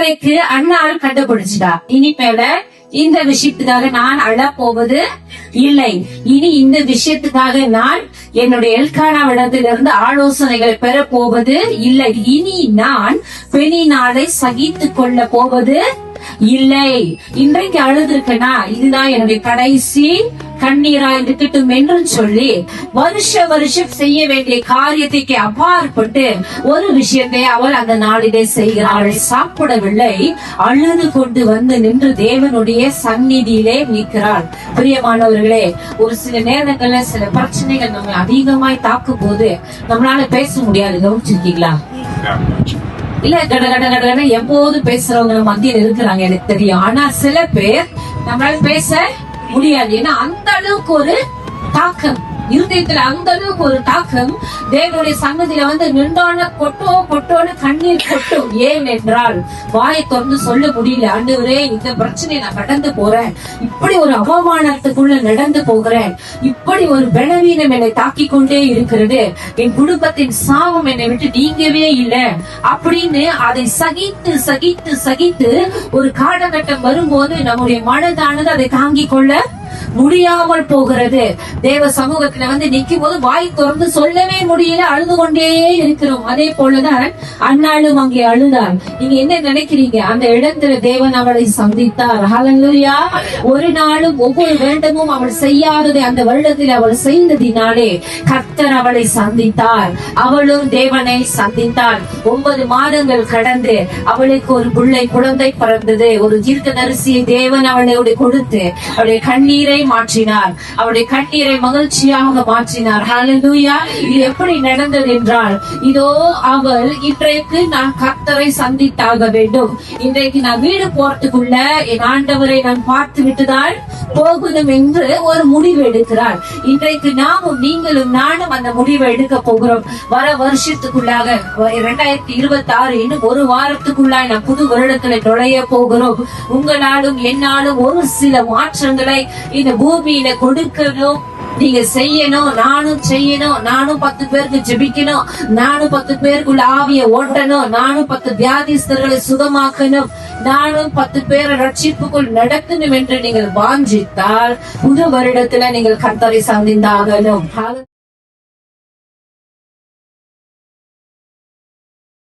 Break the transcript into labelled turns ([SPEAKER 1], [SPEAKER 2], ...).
[SPEAKER 1] இன்றைக்கு அண்ணாள் கண்டுபிடிச்சிட்டா, இனிமேல இந்த விஷயத்துக்காக நான் அழப்போவது இல்லை. இனி இந்த விஷயத்துக்காக நான் என்னுடைய எல்கானாவிடத்திலிருந்து ஆலோசனைகள் பெற போவது இல்லை. இனி நான் பெனினாளை சகித்துக் கொள்ள போவது இல்லை. இன்றைக்கு அழுதுருக்கனா, இதுதான் என்னுடைய கடைசி கண்ணீரா இருக்கட்டும் என்று சொல்லி வருஷம் செய்ய வேண்டிய காரியத்தைக்கு அப்பாற்பட்டு ஒரு விஷயத்தை அவள் அந்த நாளிலே செய்கிறாள். சாப்பிடவில்லை, அழுது கொண்டு வந்து நின்று தேவனுடைய சந்நிதியிலே நிற்கிறாள். பிரியமானவர்களே, ஒரு சில நேரங்கள்ல சில பிரச்சனைகள் நம்ம அதிகமாய் தாக்கும் போது நம்மளால பேச முடியாது. கவனிச்சிருக்கீங்களா? இல்ல, கட கட கட எப்போது பேசுறவங்க மத்தியில் இருக்கிறாங்க எனக்கு தெரியும். ஆனா சில பேர் நம்மளால பேச முடியாது. ஏன்னா அந்த அளவுக்கு ஒரு தாக்கம் இருதயத்துல, அந்த அளவுக்கு ஒரு தாக்கம். தேவனுடைய சன்னதியில வந்து நின்றோன்னு கொட்டோன்னு கண்ணீர் கொட்டும். ஏன் என்றால் வாயை திறந்து சொல்ல முடியல. ஆண்டவரே, இந்த பிரச்சனையை நான் கடந்து போறேன், இப்படி ஒரு அவமானத்துக்குள்ள நடந்து போகிறேன், இப்படி ஒரு பலவீனம் என்னை தாக்கி கொண்டே இருக்கிறது, என் குடும்பத்தின் சாபம் என்னை விட்டு நீங்கவே இல்லை அப்படின்னு அதை சகித்து சகித்து சகித்து ஒரு காலகட்டம் வரும்போது நம்முடைய மனதானது அதை தாங்கிக் கொள்ள முடியாமல் போகிறது. தேவ சமூகத்துல வந்து நிக்கும் போது வாய் திறந்து சொல்லவே முடியல, அழுது கொண்டே இருக்கிறோம். அதே போலதான் அண்ணாளும் அங்கே அழுதாள். நீங்க என்ன நினைக்கிறீங்க? அந்த இடத்துல தேவன் அவளை சந்தித்தார். ஹல்லேலூயா. ஒரு நாளும் ஒவ்வொரு வருடமும் அவள் செய்யாததை அந்த வருடத்தில் அவள் செய்ததினாலே கர்த்தர் அவளை சந்தித்தார். அவளும் தேவனை சந்தித்தாள். 9 மாதங்கள் கடந்து அவளுக்கு ஒரு பிள்ளை குழந்தை பிறந்தது. ஒரு தீர்க்கதரிசியை தேவன் அவளோடு கொடுத்து அவளுடைய கண்ணீரை மாற்றினார், அவருடைய கண்ணீரை மகிழ்ச்சியாக மாற்றினார். ஹல்லேலூயா. இது எப்படி நடந்தது என்றால், இதோ அவள் இன்றைக்கு நான் கர்த்தரை சந்தித்தாக வேண்டும், இன்றைக்கு நான் வீடு போறதுக்குள்ள என் ஆண்டவரை நான் பார்த்து விட்டுதான் போகணும் என்று ஒரு முடிவு எடுக்கிறார். இன்றைக்கு நாமும் நீங்களும் நானும் அந்த முடிவை எடுக்க போகிறோம். வர வருஷத்துக்குள்ளாக 2026 இன்னும் ஒரு வாரத்துக்குள்ளாய் நான் புது வருடத்துல நுழைய போகிறோம். உங்களாலும் என்னாலும் ஒரு சில மாற்றங்களை இந்த பூமியில கொடுக்கணும், நீங்க செய்யணும், நானும் செய்யணும். நானும் 10 பேருக்கு ஜெபிக்கணும், நானும் 10 பேருக்குள்ள ஆவிய ஓட்டணும், நானும் 10 வியாதிஸ்தர்களை சுகமாக்கணும், நானும் 10 பேரை ரட்சிப்புக்குள் நடக்கணும் என்று நீங்கள் வாஞ்சித்தால் புது வருடத்துல நீங்கள் கர்த்தரை சந்தித்தாகணும்.